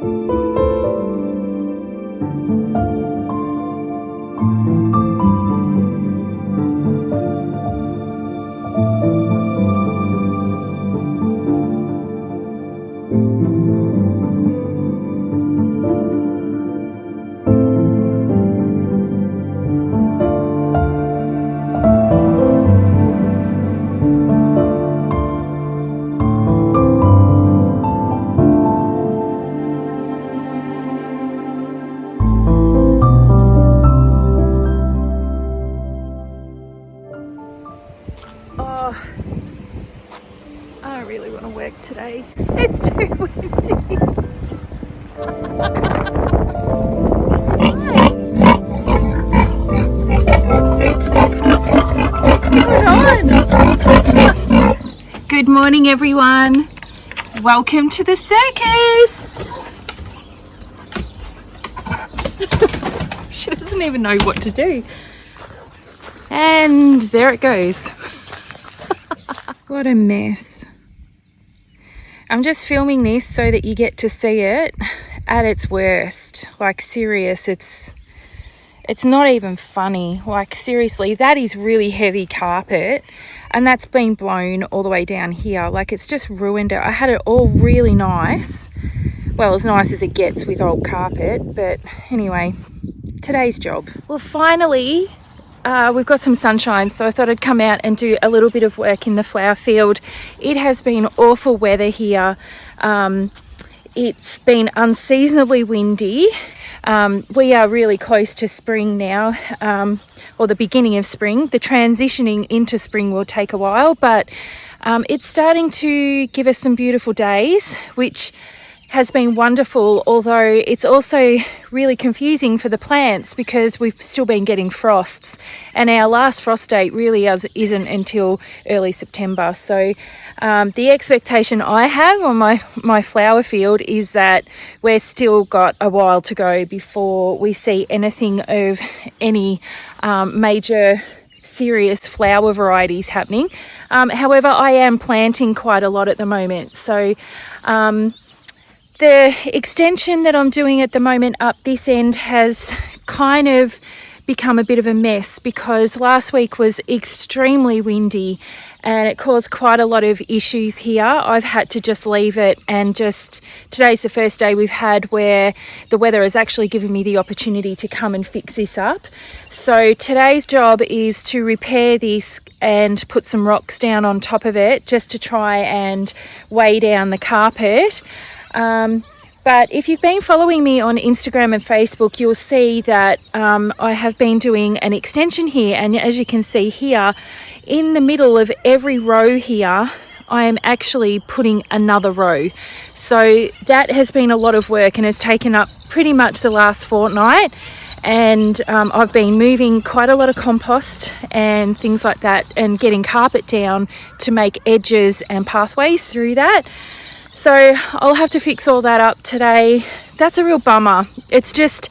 I don't really want to work today. It's too windy. Good morning, everyone. Welcome to the circus. She doesn't even know what to do. And there it goes. What a mess. I'm just filming this so that you get to see it at its worst. Like, serious, it's not even funny. Like, seriously, that is really heavy carpet and that's been blown all the way down here. Like, it's just ruined it. I had it all really nice. Well, as nice as it gets with old carpet. But anyway, today's job. Well, finally, we've got some sunshine, so I thought I'd come out and do a little bit of work in the flower field. It has been awful weather here. It's been unseasonably windy. We are really close to spring now, or the beginning of spring. The transitioning into spring will take a while, but it's starting to give us some beautiful days, which has been wonderful, although it's also really confusing for the plants because we've still been getting frosts, and our last frost date really isn't until early September. So the expectation I have on my flower field is that we're still got a while to go before we see anything of any major serious flower varieties happening. However, I am planting quite a lot at the moment, so the extension that I'm doing at the moment up this end has kind of become a bit of a mess because last week was extremely windy and it caused quite a lot of issues here. I've had to just leave it, and just today's the first day we've had where the weather has actually given me the opportunity to come and fix this up. So today's job is to repair this and put some rocks down on top of it just to try and weigh down the carpet. But if you've been following me on Instagram and Facebook, you'll see that I have been doing an extension here, and as you can see here, in the middle of every row here, I am actually putting another row. So that has been a lot of work and has taken up pretty much the last fortnight, and I've been moving quite a lot of compost and things like that and getting carpet down to make edges and pathways through that. So I'll have to fix all that up today. That's a real bummer. It's just,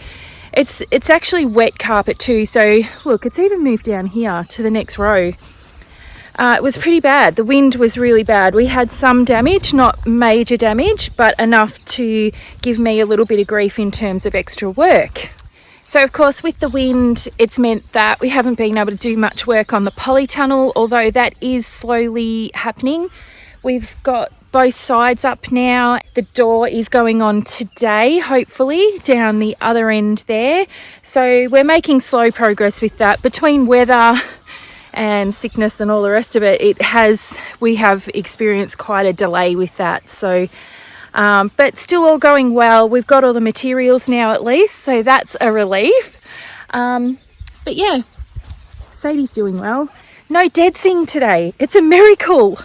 it's actually wet carpet too. So look, it's even moved down here to the next row. It was pretty bad. The wind was really bad. We had some damage, not major damage, but enough to give me a little bit of grief in terms of extra work. So of course with the wind, it's meant that we haven't been able to do much work on the polytunnel, although that is slowly happening. We've got both sides up now. The door is going on today, hopefully, down the other end there. So we're making slow progress with that. Between weather and sickness and all the rest of it, we have experienced quite a delay with that. So, but still all going well. We've got all the materials now at least, so that's a relief. But yeah, Sadie's doing well. No dead thing today. It's a miracle.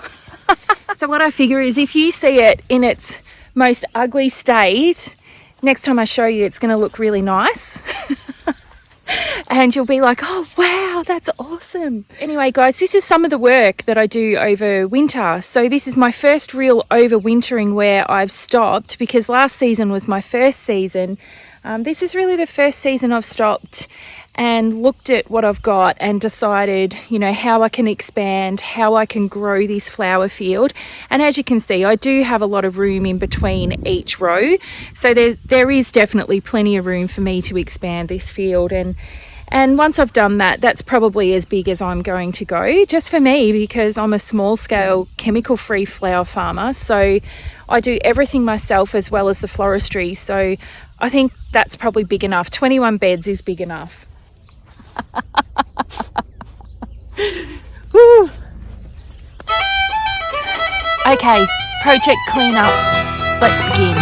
So what I figure is if you see it in its most ugly state, next time I show you, it's going to look really nice. And you'll be like, oh, wow, that's awesome. Anyway, guys, this is some of the work that I do over winter. So this is my first real overwintering where I've stopped, because last season was my first season. This is really the first season I've stopped and looked at what I've got and decided, you know, how I can expand, how I can grow this flower field. And as you can see, I do have a lot of room in between each row. So there is definitely plenty of room for me to expand this field. And once I've done that, that's probably as big as I'm going to go, just for me, because I'm a small scale chemical free flower farmer. So I do everything myself as well as the floristry. So I think that's probably big enough. 21 beds is big enough. Woo. Okay, project cleanup. Let's begin.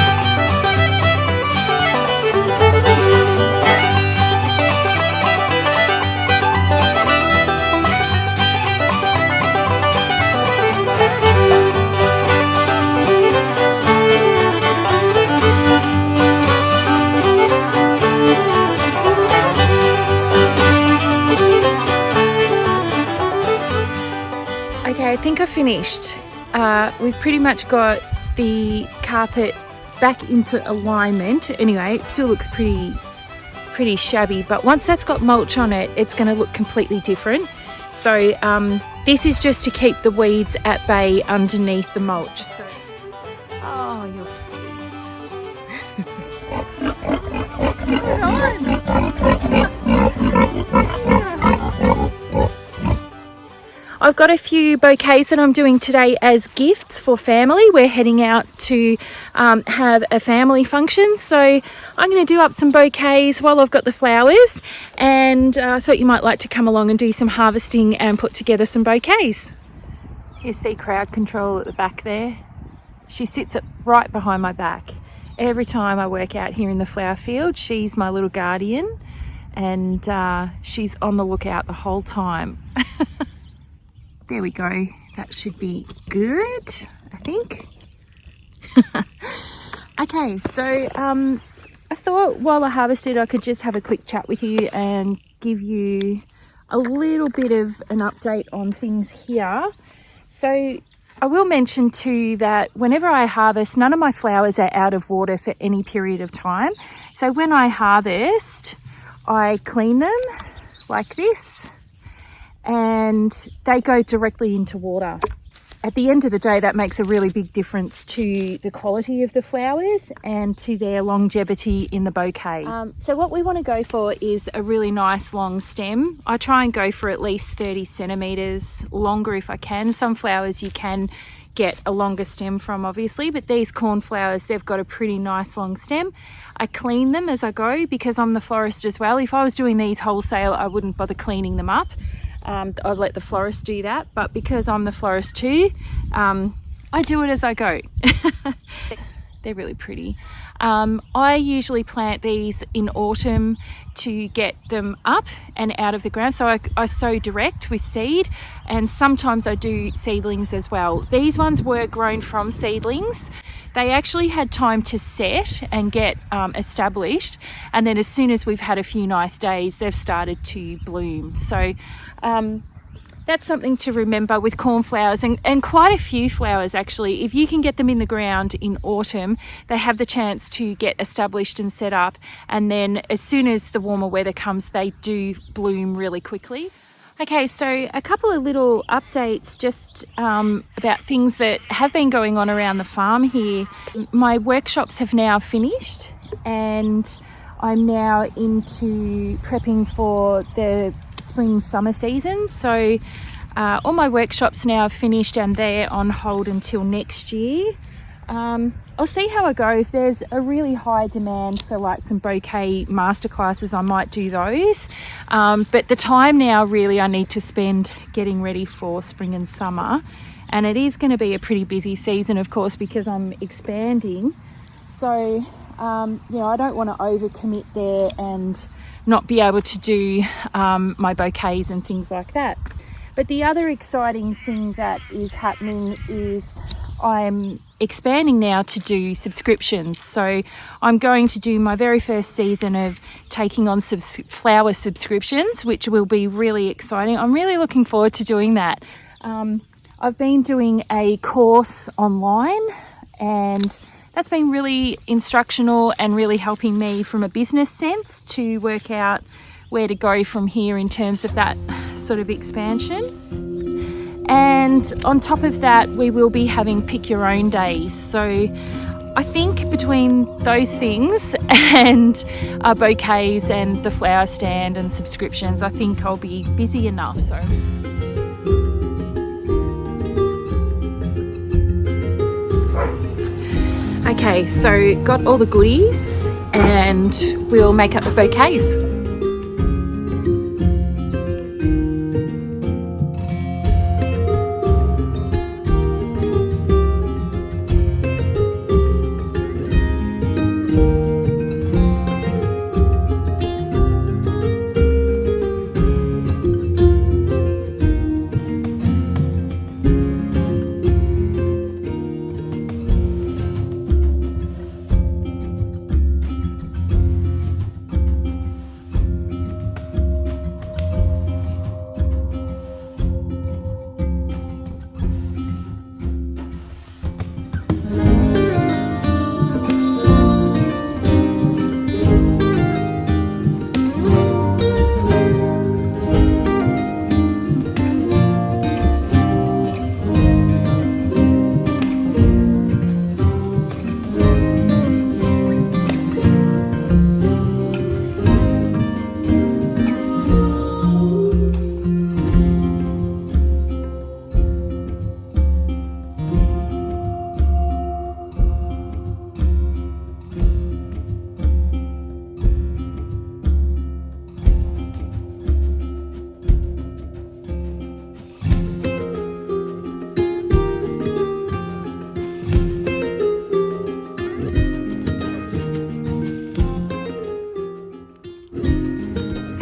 Okay, I think I finished. We've pretty much got the carpet back into alignment. Anyway, it still looks pretty shabby, but once that's got mulch on it, it's going to look completely different. So this is just to keep the weeds at bay underneath the mulch. So, oh, you're cute. Come on. I've got a few bouquets that I'm doing today as gifts for family. We're heading out to have a family function, so I'm going to do up some bouquets while I've got the flowers, and I thought you might like to come along and do some harvesting and put together some bouquets. You see crowd control at the back there. She sits right behind my back. Every time I work out here in the flower field, she's my little guardian, and she's on the lookout the whole time. There we go. That should be good, I think. Okay, so I thought while I harvested, I could just have a quick chat with you and give you a little bit of an update on things here. So I will mention too that whenever I harvest, none of my flowers are out of water for any period of time. So when I harvest, I clean them like this, and they go directly into water. At the end of the day, that makes a really big difference to the quality of the flowers and to their longevity in the bouquet. So what we want to go for is a really nice long stem. I try and go for at least 30 centimetres longer if I can. Some flowers you can get a longer stem from, obviously, but these cornflowers, they've got a pretty nice long stem. I clean them as I go because I'm the florist as well. If I was doing these wholesale, I wouldn't bother cleaning them up. I'd let the florist do that, but because I'm the florist too, I do it as I go. They're really pretty. I usually plant these in autumn to get them up and out of the ground. So I sow direct with seed, and sometimes I do seedlings as well. These ones were grown from seedlings. They actually had time to set and get established, and then as soon as we've had a few nice days, they've started to bloom. So that's something to remember with cornflowers and quite a few flowers actually. If you can get them in the ground in autumn, they have the chance to get established and set up, and then as soon as the warmer weather comes, they do bloom really quickly. Okay, so a couple of little updates just about things that have been going on around the farm here. My workshops have now finished, and I'm now into prepping for the spring summer season. So all my workshops now are finished and they're on hold until next year. I'll see how I go. If there's a really high demand for like some bouquet masterclasses, I might do those. But the time now really I need to spend getting ready for spring and summer. And it is going to be a pretty busy season, of course, because I'm expanding. So, you know, I don't want to overcommit there and not be able to do my bouquets and things like that. But the other exciting thing that is happening is I'm expanding now to do subscriptions. So I'm going to do my very first season of taking on flower subscriptions, which will be really exciting. I'm really looking forward to doing that. I've been doing a course online, and that's been really instructional and really helping me from a business sense to work out where to go from here in terms of that sort of expansion. And on top of that, we will be having pick your own days. So I think between those things and our bouquets and the flower stand and subscriptions, I think I'll be busy enough. So okay, so got all the goodies and we'll make up the bouquets.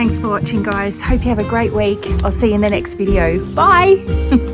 Thanks for watching, guys. Hope you have a great week. I'll see you in the next video. Bye.